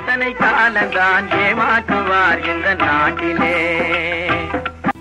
எத்தனை காலந்தான் ஏமாற்றுவார் இந்த நாட்டிலே.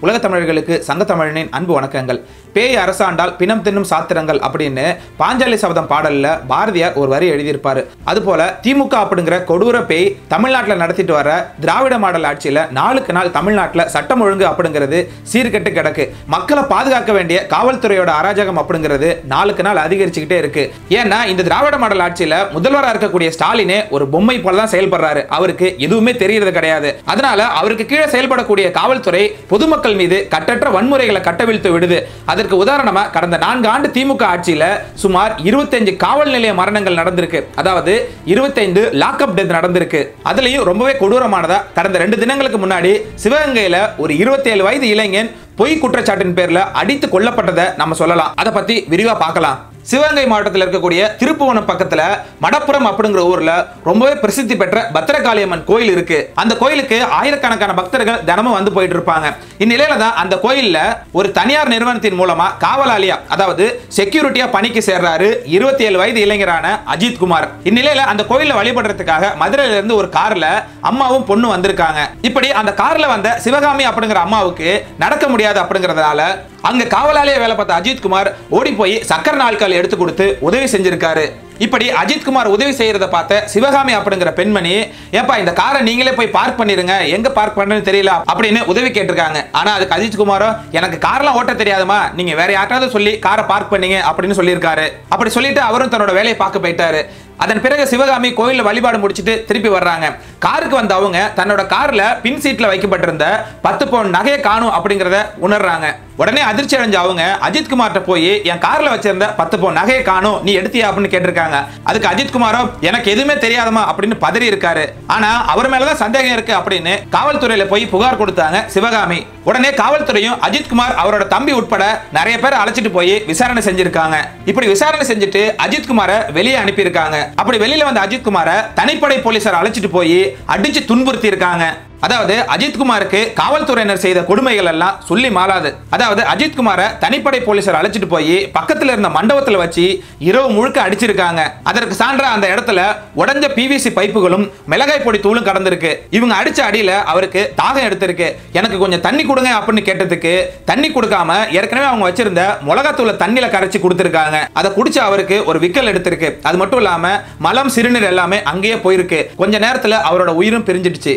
உலக தமிழர்களுக்கு சங்க தமிழனின் அன்பு வணக்கங்கள். பேய் அரசாண்டால் பிணம் தின்னும் சாத்திரங்கள் அப்படின்னு பாஞ்சாலி சபதம் பாடல்ல பாரதியார் ஒரு வரி எழுதியிருப்பாரு. அதுபோல திமுக அப்படிங்கிற கொடூர பேய் தமிழ்நாட்டில் நடத்திட்டு வர திராவிட மாடல் ஆட்சியில நாளுக்கு நாள் தமிழ்நாட்டில் சட்டம் ஒழுங்கு அப்படிங்கிறது சீர்கெட்டு கிடக்கு. மக்களை பாதுகாக்க வேண்டிய காவல்துறையோட அராஜகம் அப்படிங்கிறது நாளுக்கு நாள் அதிகரிச்சுக்கிட்டே இருக்கு. ஏன்னா இந்த திராவிட மாடல் ஆட்சியில முதல்வராக இருக்கக்கூடிய ஸ்டாலினே ஒரு பொம்மை போல தான் செயல்படுறாரு. அவருக்கு எதுவுமே தெரியறது கிடையாது. அதனால அவருக்கு கீழே செயல்படக்கூடிய காவல்துறை பொதுமக்கள் மீது கட்டற்ற வன்முறைகளை கட்டவிழ்த்து விடுது. அதற்கு உதாரணமா கடந்த 4 ஆண்டு திமுக ஆட்சியில சுமார் 25 காவல் நிலைய மரணங்கள் நடந்திருக்கு. அதாவது 25 லாக்அப் டெத் நடந்திருக்கு. அதுலயும் ரொம்பவே கொடூரமானதா கடந்த 2 தினங்களுக்கு முன்னாடி சிவகங்கையில ஒரு 27 வயது இளைஞன் பொய் குற்றச்சாட்டின் பேர்ல அடித்து கொல்லப்பட்டதை நம்ம சொல்லலாம். அதை பத்தி விரிவா பார்க்கலாம். சிவகங்கை மாவட்டத்தில் இருக்கக்கூடிய திருப்புவனம் பக்கத்துல மடப்புறம் அப்படிங்கிற ஊர்ல ரொம்பவே பிரசித்தி பெற்ற பத்திரகாளியம்மன் கோயில் இருக்கு. அந்த கோயிலுக்கு ஆயிரக்கணக்கான பக்தர்கள் தினமும் வந்து போயிட்டு இருப்பாங்க. இந்நிலையில தான் அந்த கோயில்ல ஒரு தனியார் நிறுவனத்தின் மூலமா காவலாளியா, அதாவது செக்யூரிட்டியா பணிக்கு சேர்றாரு 27 வயது இளைஞரான அஜித் குமார். இந்நிலையில அந்த கோயில வழிபடுறதுக்காக மதுரையில இருந்து ஒரு கார்ல அம்மாவும் பொண்ணு வந்திருக்காங்க. இப்படி அந்த கார்ல வந்த சிவகாமி அப்படிங்கிற அம்மாவுக்கு நடக்க முடியாது அப்படிங்கறதால அங்க காவலாளியா வேலை பார்த்த அஜித் குமார் ஓடி போய் சக்கர நாட்கள் எடுத்து கொடுத்து உதவி செஞ்சிருக்காரு. இப்படி அஜித் குமார் உதவி செய்யறத பார்த்த சிவகாமி அப்படிங்கிற பெண்மணி, ஏப்பா இந்த காரை நீங்களே போய் பார்க் பண்ணிருங்க, எங்க பார்க் பண்ணணும்னு தெரியல அப்படின்னு உதவி கேட்டிருக்காங்க. ஆனா அதுக்கு அஜித் குமாரோ, எனக்கு கார்லாம் ஓட்ட தெரியாதுமா, நீங்க வேற யாராவது சொல்லி காரை பார்க் பண்ணீங்க அப்படின்னு சொல்லியிருக்காரு. அப்படி சொல்லிட்டு அவரும் தன்னோட வேலையை பார்க்க போயிட்டாரு. அதன் பிறகு சிவகாமி கோயில்ல வழிபாடு முடிச்சிட்டு திருப்பி வர்றாங்க. காருக்கு வந்த அவங்க தன்னோட கார்ல பின் சீட்ல வைக்கப்பட்டிருந்த 10 பவுன் நகையை காணும் அப்படிங்கறத உணர்றாங்க. உடனே அதிர்ச்சி அடைஞ்ச அவங்க அஜித் குமார்ட்ட போய் என் கார்ல வச்சிருந்த 10 பவுன் நகையை காணும், நீ எடுத்தியா அப்படின்னு கேட்டிருக்காங்க. அதுக்கு அஜித் குமாரோ, எனக்கு எதுவுமே தெரியாதமா அப்படின்னு பதறி இருக்காரு. ஆனா அவர் மேலதான் சந்தேகம் இருக்கு அப்படின்னு காவல்துறையில போய் புகார் கொடுத்தாங்க சிவகாமி. உடனே காவல்துறையும் அஜித் குமார் அவரோட தம்பி உட்பட நிறைய பேர் அழைச்சிட்டு போய் விசாரணை செஞ்சிருக்காங்க. இப்படி விசாரணை செஞ்சுட்டு அஜித் குமாரை வெளியே அனுப்பியிருக்காங்க. அப்படி வெளியில வந்த அஜித் குமாரை தனிப்படை போலீசார் அழைச்சிட்டு போய் அடிச்சு துன்புறுத்தி இருக்காங்க. அதாவது அஜித் குமாருக்கு காவல்துறையினர் செய்த கொடுமைகள் எல்லாம் சொல்லி மாளாது. அதாவது அஜித் குமாரை தனிப்படை போலீசார் அழைச்சிட்டு போய் பக்கத்துல இருந்த மண்டபத்தில் வச்சு இரவு முழுக்க அடிச்சிருக்காங்க. அதற்கு சான்றா அந்த இடத்துல உடைஞ்ச பிவிசி பைப்புகளும் மிளகாய் பொடி தூளும் கடந்திருக்கு. இவங்க அடிச்ச அடியில அவருக்கு தாகம் எடுத்திருக்கு. எனக்கு கொஞ்சம் தண்ணி கொடுங்க அப்படின்னு கேட்டதுக்கு தண்ணி கொடுக்காம ஏற்கனவே அவங்க வச்சிருந்த மிளகாத்தூளை தண்ணியில கரைச்சி கொடுத்திருக்காங்க. அதை குடிச்சு அவருக்கு ஒரு விக்கல் எடுத்திருக்கு. அது மட்டும் இல்லாம மலம் சிறுநீர் எல்லாமே அங்கேயே போயிருக்கு. கொஞ்ச நேரத்துல அவரோட உயிரும் பிரிஞ்சிடுச்சு.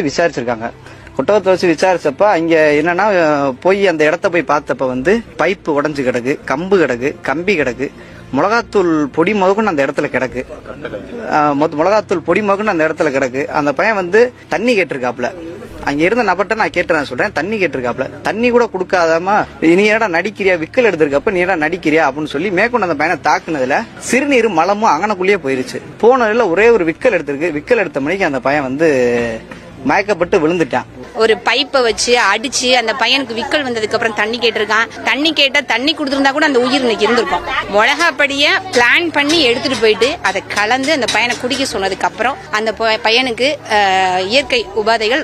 விசாரிச்சிருக்காங்க. குட்டவத்தை வச்சு விசாரிச்சப்ப அங்க என்னன்னா போய் அந்த இடத்த போய் பார்த்தப்ப பைப்பு உடஞ்சு கிடக்கு, கம்பு கிடக்கு, கம்பி கிடக்கு, மிளகாத்தூள் பொடி மகுன்னு அந்த இடத்துல கிடக்கு. மிளகாத்தூள் பொடி மகுன்னு அந்த இடத்துல கிடக்கு. அந்த பையன் தண்ணி கேட்டிருக்காப்ல. அங்க இருந்த நபர்ட்ட நான் கேட்டு சொல்றேன், தண்ணி கேட்டிருக்காப்ல. தண்ணி கூட கொடுக்காதாம நீ ஏடா நடிக்கிறியா, விக்கல் எடுத்திருக்கப்ப நீ ஏடா நடிக்கிறியா அப்படின்னு சொல்லி மேற்கொண்டு அந்த பையனை தாக்குனதுல சிறுநீர் மலமும் அங்கனக்குள்ளேயே போயிருச்சு. போனதுல ஒரே ஒரு விக்கல் எடுத்திருக்கு. விக்கல் எடுத்த மணிக்கு அந்த பையன் மயக்கப்பட்டு விழுந்துட்டான். ஒரு பைப்பை வச்சு அடிச்சு அந்த பையனுக்கு விக்கல் வந்ததுக்கு அப்புறம் தண்ணி கேட்டிருக்கான். தண்ணி கேட்டா தண்ணி கொடுத்திருந்தா கூட அந்த உயிர் இன்னைக்கு இருந்திருக்கும். மிளகாப்படிய பிளான் பண்ணி எடுத்துட்டு போயிட்டு அதை கலந்து அந்த பையனை குடிக்க சொன்னதுக்கு அப்புறம் அந்த பையனுக்கு இயற்கை உபாதைகள்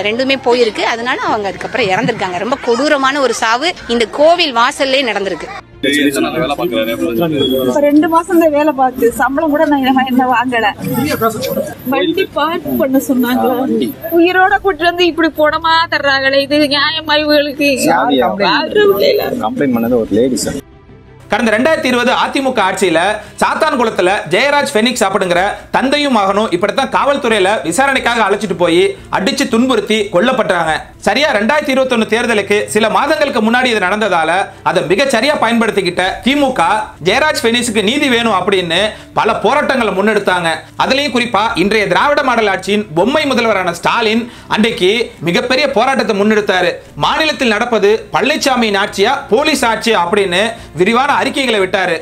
ரெண்டுமே போயிருக்கு. அதனால அவங்க அதுக்கப்புறம் இறந்திருக்காங்க. ரொம்ப கொடூரமான ஒரு சாவு இந்த கோவில் வாசல்லே நடந்திருக்கு. 2 மாசம் தான் வேலை பார்த்து சம்பளம் கூட நான் என்ன வாங்கல. வண்டி பார்க் பண்ண சொன்னாங்க. உயிரோட கூட்டு வந்து இப்படி போனமா தர்றாங்களே, இது நியாயமா இவங்களுக்கு? கம்ப்ளைண்ட் பண்ணது ஒரு லேடி சார். கடந்த 2020 அதிமுக ஆட்சியில சாத்தான்குளத்துல ஜெயராஜ் பெனிக்ஸ் அப்படிங்கிற தந்தையும் மகனும் இப்படித்தான் காவல்துறையில விசாரணைக்காக அழைச்சிட்டு போய் அடிச்சு துன்புறுத்தி கொல்லப்பட்டாங்க. சரியா 2021 தேர்தலுக்கு சில மாதங்களுக்கு முன்னாடி இது நடந்ததால அதை மிக சரியா பயன்படுத்திக்கிட்ட திமுக ஜெயராஜ் பெனிக்ஸுக்கு நீதி வேணும் அப்படின்னு பல போராட்டங்களை முன்னெடுத்தாங்க. அதுலயும் குறிப்பா இன்றைய திராவிட மாடல் ஆட்சியின் பொம்மை முதல்வரான ஸ்டாலின் அன்றைக்கு மிகப்பெரிய போராட்டத்தை முன்னெடுத்தாரு. மாநிலத்தில் நடப்பது பழனிசாமியின் ஆட்சியா போலீஸ் ஆட்சியா அப்படின்னு விரிவான அறிக்கைகளை விட்டாரு.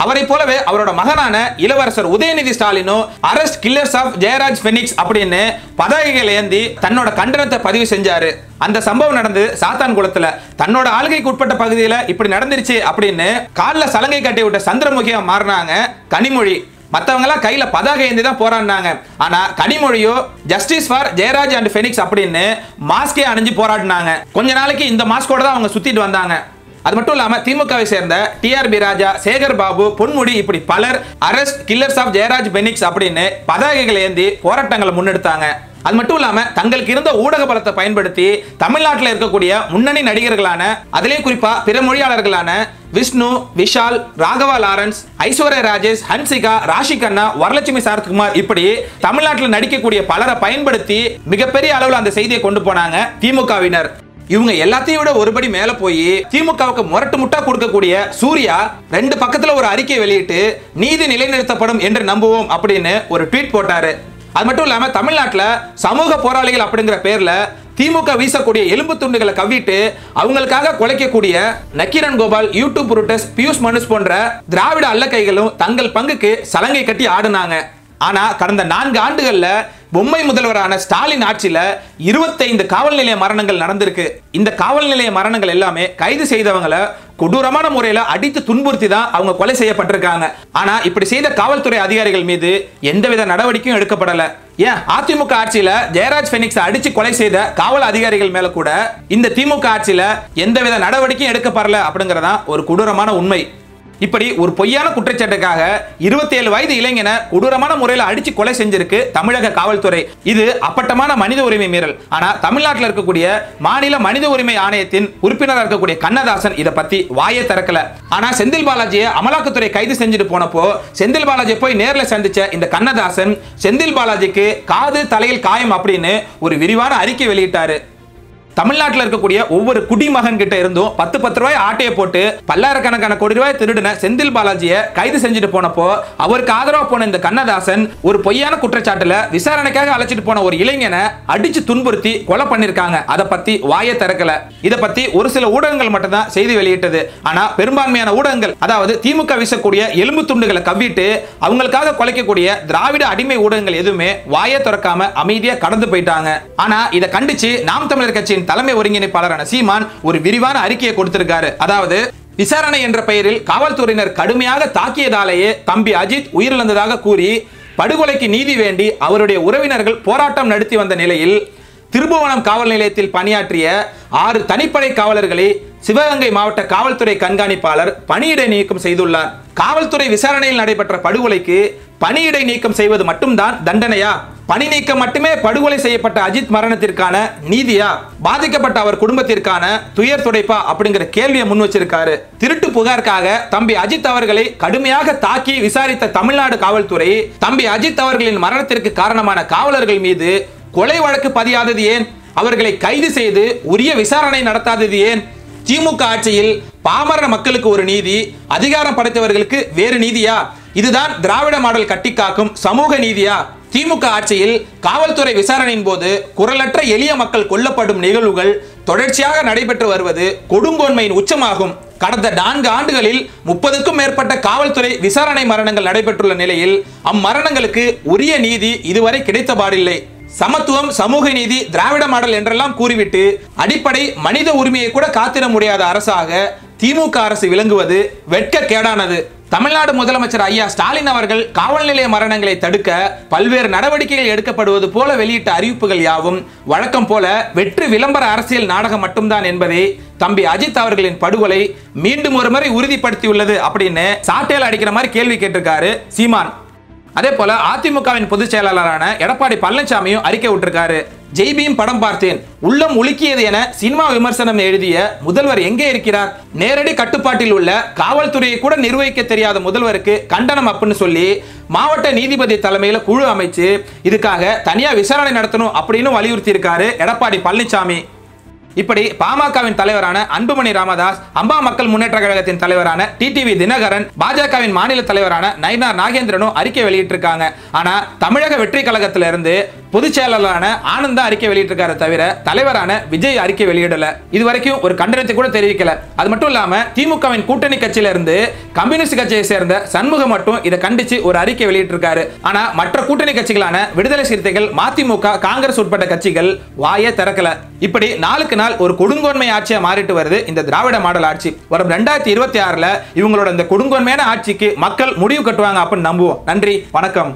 அவரை போலவே அவரோட மகனான இளவரசர் உதயநிதி ஸ்டாலினும் arrest killers of Jayaraj Bennix அப்படின்னு பதாகைகளை ஏந்தி தன்னோட கண்டனத்தை பதிவு செஞ்சாரு. அந்த சம்பவம் நடந்து சாத்தான்குளத்துல தன்னோட ஆளுகைக்கு உட்பட்ட பகுதியில இப்படி நடந்துருச்சு அப்படின்னு கால்ல சலங்கை கட்டி விட்ட சந்திரமுகியா மாறினாங்க கனிமொழி. மற்றவங்க எல்லாம் கையில பதாகை ஏந்தி தான் போராடினாங்க. ஆனா கனிமொழியோ justice for Jayaraj and Bennix அப்படின்னு மாஸ்கே அணிஞ்சு போராடினாங்க. கொஞ்ச நாளைக்கு இந்த மாஸ்கோட தான் அவங்க சுத்திட்டு வந்தாங்க. அது மட்டும் இல்லாம திமுகவை சேர்ந்த டிஆர்பி ராஜா, சேகர் பாபு, பொன்முடி இப்படி பலர் arrest killers of Jayaraj Bennix அப்படின்னு பதாகைகளை ஏந்தி போராட்டங்களை முன்னெடுத்தாங்க. அது மட்டும் இல்லாம தங்களுக்கு இருந்த ஊடக பலத்தை பயன்படுத்தி தமிழ்நாட்டில் இருக்கக்கூடிய முன்னணி நடிகர்களான, அதிலேயும் குறிப்பா பிற மொழியாளர்களான விஷ்ணு, விஷால், ராகவா லாரன்ஸ், ஐஸ்வர்யா ராஜேஷ், ஹன்சிகா, ராஷி கண்ணா, வரலட்சுமி சரத்குமார் இப்படி தமிழ்நாட்டில் நடிக்கக்கூடிய பலரை பயன்படுத்தி மிகப்பெரிய அளவில் அந்த செய்தியை கொண்டு போனாங்க திமுகவினர். இவங்க எல்லாத்தையும் விட ஒருபடி மேல போய் திமுகவுக்கு முரட்டு முட்டா கொடுக்கக்கூடிய சூர்யா 2 பக்கத்துல ஒரு அறிக்கை வெளியிட்டு நீதி நிலைநிறுத்தப்படும் என்று நம்புவோம் அப்படின்னு ஒரு ட்வீட் போட்டாரு. அது மட்டும் இல்லாம தமிழ்நாட்டில் சமூக போராளிகள் அப்படிங்கிற பேர்ல திமுக வீசக்கூடிய எலும்பு துண்டுகளை கவ்விட்டு அவங்களுக்காக குலைக்கக்கூடிய நக்கீரன் கோபால், யூடியூப் புருட்டஸ், பியூஷ் மனுஷ் போன்ற திராவிட அல்லக்கைகளும் தங்கள் பங்குக்கு சலங்கை கட்டி ஆடுனாங்க. ஆனா கடந்த 4 ஆண்டுகள்ல பொம்மை முதல்வரான ஸ்டாலின் ஆட்சியில 25 காவல் நிலைய மரணங்கள் நடந்திருக்கு. இந்த காவல் நிலைய மரணங்கள் எல்லாமே கைது செய்தவங்களை கொடூரமான முறையில அடித்து துன்புறுத்தி தான் அவங்க கொலை செய்யப்பட்டிருக்காங்க. ஆனா இப்படி செய்த காவல்துறை அதிகாரிகள் மீது எந்தவித நடவடிக்கையும் எடுக்கப்படல. ஏன் அதிமுக ஆட்சியில ஜெயராஜ் பெனிக்ஸ் அடிச்சு கொலை செய்த காவல் அதிகாரிகள் மேல கூட இந்த திமுக ஆட்சியில எந்தவித நடவடிக்கையும் எடுக்கப்படல அப்படிங்கறதா ஒரு கொடூரமான உண்மை. இப்படி ஒரு பொய்யான குற்றச்சாட்டுக்காக 27 வயது இளைஞனை கொடூரமான முறையில் அடிச்சு கொலை செஞ்சிருக்கு தமிழக காவல்துறை. இது அப்பட்டமான மனித உரிமை மீறல். ஆனா தமிழ்நாட்டில் இருக்கக்கூடிய மாநில மனித உரிமை ஆணையத்தின் உறுப்பினராக இருக்கக்கூடிய கண்ணதாசன் இதை பத்தி வாயே திறக்கல. ஆனா செந்தில் பாலாஜியை அமலாக்கத்துறை கைது செஞ்சுட்டு போனப்போ செந்தில் பாலாஜி போய் நேர்ல சந்திச்ச இந்த கண்ணதாசன் செந்தில் பாலாஜிக்கு காது தலையில் காயம் அப்படின்னு ஒரு விரிவான அறிக்கை வெளியிட்டாரு. தமிழ்நாட்டில் இருக்கக்கூடிய ஒவ்வொரு குடிமகன் கிட்ட இருந்தும் 10 ரூபாய் ஆட்டையை போட்டு பல்லாயிரக்கணக்கான கோடி ரூபாய் திருடின செந்தில் பாலாஜியை கைது செஞ்சுட்டு போனப்போ அவருக்கு ஆதரவா போன இந்த கண்ணதாசன் ஒரு பொய்யான குற்றச்சாட்டுல விசாரணைக்காக அழைச்சிட்டு போன ஒரு இளைஞனை அடிச்சு துன்புறுத்தி கொலை பண்ணிருக்காங்க. அதை பத்தி வாயை திறக்கல. இதை பத்தி ஒரு சில ஊடகங்கள் மட்டும் தான் செய்தி வெளியிட்டது. ஆனா பெரும்பான்மையான ஊடகங்கள், அதாவது திமுக வீசக்கூடிய எலும்பு துண்டுகளை கவ்விட்டு அவங்களுக்காக கொலைக்கக்கூடிய திராவிட அடிமை ஊடகங்கள் எதுவுமே வாயை திறக்காம அமைதியா கடந்து போயிட்டாங்க. ஆனா இதை கண்டிச்சு நாம் தமிழர் கட்சியின் தலைமை ஒருங்கிணைப்பாளரான சீமான் ஒரு விரிவான அறிக்கையை கொடுத்திருக்காரு. அதாவது விசாரணை என்ற பெயரில் காவல்துறையினர் கடுமையாக தாக்கியதாலேயே தம்பி அஜித் உயிரிழந்ததாக கூறி படுகொலைக்கு நீதி வேண்டி அவருடைய உறவினர்கள் போராட்டம் நடத்தி வந்த நிலையில் திருபுவனம் காவல் நிலையத்தில் பணியாற்றிய 6 தனிப்படை காவலர்களை சிவகங்கை மாவட்ட காவல்துறை கண்காணிப்பாளர் பணியிடை நீக்கம் செய்துள்ளார். காவல்துறை விசாரணையில் நடைபெற்ற படுகொலைக்கு பணியிடை நீக்கம் செய்வது மட்டும்தான் தண்டனையா? பணி நீக்கம் மட்டுமே படுகொலை செய்யப்பட்ட அஜித் மரணத்திற்கான நீதியா? பாதிக்கப்பட்ட அவர் குடும்பத்திற்கான துயர் துடைப்பா அப்படிங்கிற கேள்வியை முன் வச்சிருக்காரு. திருட்டு புகாருக்காக தம்பி அஜித் அவர்களை கடுமையாக தாக்கி விசாரித்த தமிழ்நாடு காவல்துறை தம்பி அஜித் அவர்களின் மரணத்திற்கு காரணமான காவலர்கள் மீது கொலை வழக்கு பதியாதது ஏன்? அவர்களை கைது செய்து உரிய விசாரணை நடத்தாதது ஏன்? திமுக ஆட்சியில் பாமர மக்களுக்கு ஒரு நீதி, அதிகாரம் படைத்தவர்களுக்கு வேறு நீதியா? இதுதான் திராவிட மாடல் கட்டி காக்கும் சமூக நீதியா? திமுக ஆட்சியில் காவல்துறை விசாரணையின் போது குரலற்ற எளிய மக்கள் கொல்லப்படும் நிகழ்வுகள் தொடர்ச்சியாக நடைபெற்று வருவது கொடுங்கோன்மையின் உச்சமாகும். கடந்த 4 ஆண்டுகளில் 30க்கும் மேற்பட்ட காவல்துறை விசாரணை மரணங்கள் நடைபெற்றுள்ள நிலையில் அம்மரணங்களுக்கு உரிய நீதி இதுவரை கிடைத்தபாடில்லை. சமத்துவம், சமூக நீதி, திராவிட மாடல் என்றெல்லாம் கூறிவிட்டு அடிப்படை மனித உரிமையை கூட காத்திட முடியாத அரசாக திமுக அரசு விளங்குவது வெட்கக்கேடானது. தமிழ்நாடு முதலமைச்சர் ஐயா ஸ்டாலின் அவர்கள் காவல் நிலைய மரணங்களை தடுக்க பல்வேறு நடவடிக்கைகள் எடுக்கப்படுவது போல வெளியிட்ட அறிவிப்புகள் யாவும் வழக்கம் போல வெற்று விளம்பர அரசியல் நாடகம் மட்டும்தான் என்பதை தம்பி அஜித் அவர்களின் படுகொலை மீண்டும் ஒரு முறை உறுதிப்படுத்தியுள்ளது அப்படின்னு சாட்டையால் அடிக்கிற மாதிரி கேள்வி கேட்டிருக்காரு சீமான். அதே போல அதிமுகவின் பொதுச் செயலாளரான எடப்பாடி பழனிசாமியும் அறிக்கை விட்டிருக்காரு. ஜெய்பீம் படம் பார்த்தேன், உள்ளம் உலுக்கியது என சினிமா விமர்சனம் எழுதிய முதல்வர் எங்கே இருக்கிறார்? நேரடி கட்டுப்பாட்டில் உள்ள காவல்துறையை கூட நிர்வகிக்க தெரியாத முதல்வருக்கு கண்டனம் அப்படின்னு சொல்லி மாவட்ட நீதிபதி தலைமையில் குழு அமைச்சு இதுக்காக தனியா விசாரணை நடத்தணும் அப்படின்னு வலியுறுத்தி இருக்காரு எடப்பாடி பழனிசாமி. இப்படி பாமகவின் தலைவரான அன்புமணி ராமதாஸ், அம்பா மக்கள் முன்னேற்ற கழகத்தின் தலைவரான டிடிவி தினகரன், பாஜகவின் மாநில தலைவரான நயினார் நாகேந்திரனும் அறிக்கை வெளியிட்டிருக்காங்க. ஆனா தமிழக வெற்றி கழகத்திலிருந்து பொதுச் செயலாளரான ஆனந்த் அறிக்கை வெளியிட்டிருக்காரு தவிர தலைவரான விஜய் அறிக்கை வெளியிடல. இதுவரைக்கும் ஒரு கண்டனத்தை கூட தெரிவிக்கல. அது மட்டும் இல்லாம திமுகவின் கூட்டணி கட்சியில இருந்து கம்யூனிஸ்ட் கட்சியை சேர்ந்த சண்முகம் மட்டும் இதை கண்டிச்சு ஒரு அறிக்கை வெளியிட்டிருக்காரு. ஆனா மற்ற கூட்டணி கட்சிகளான விடுதலை சிறுத்தைகள், மதிமுக, காங்கிரஸ் உட்பட்ட கட்சிகள் வாயே திறக்கல. இப்படி நாளுக்கு நாள் ஒரு கொடுங்கோன்மை ஆட்சியா மாறிட்டு வருது இந்த திராவிட மாடல் ஆட்சி. வரும் 2026ல இவங்களோட இந்த கொடுங்கோன்மையான ஆட்சிக்கு மக்கள் முடிவு கட்டுவாங்க அப்படின்னு நம்புவோம். நன்றி, வணக்கம்.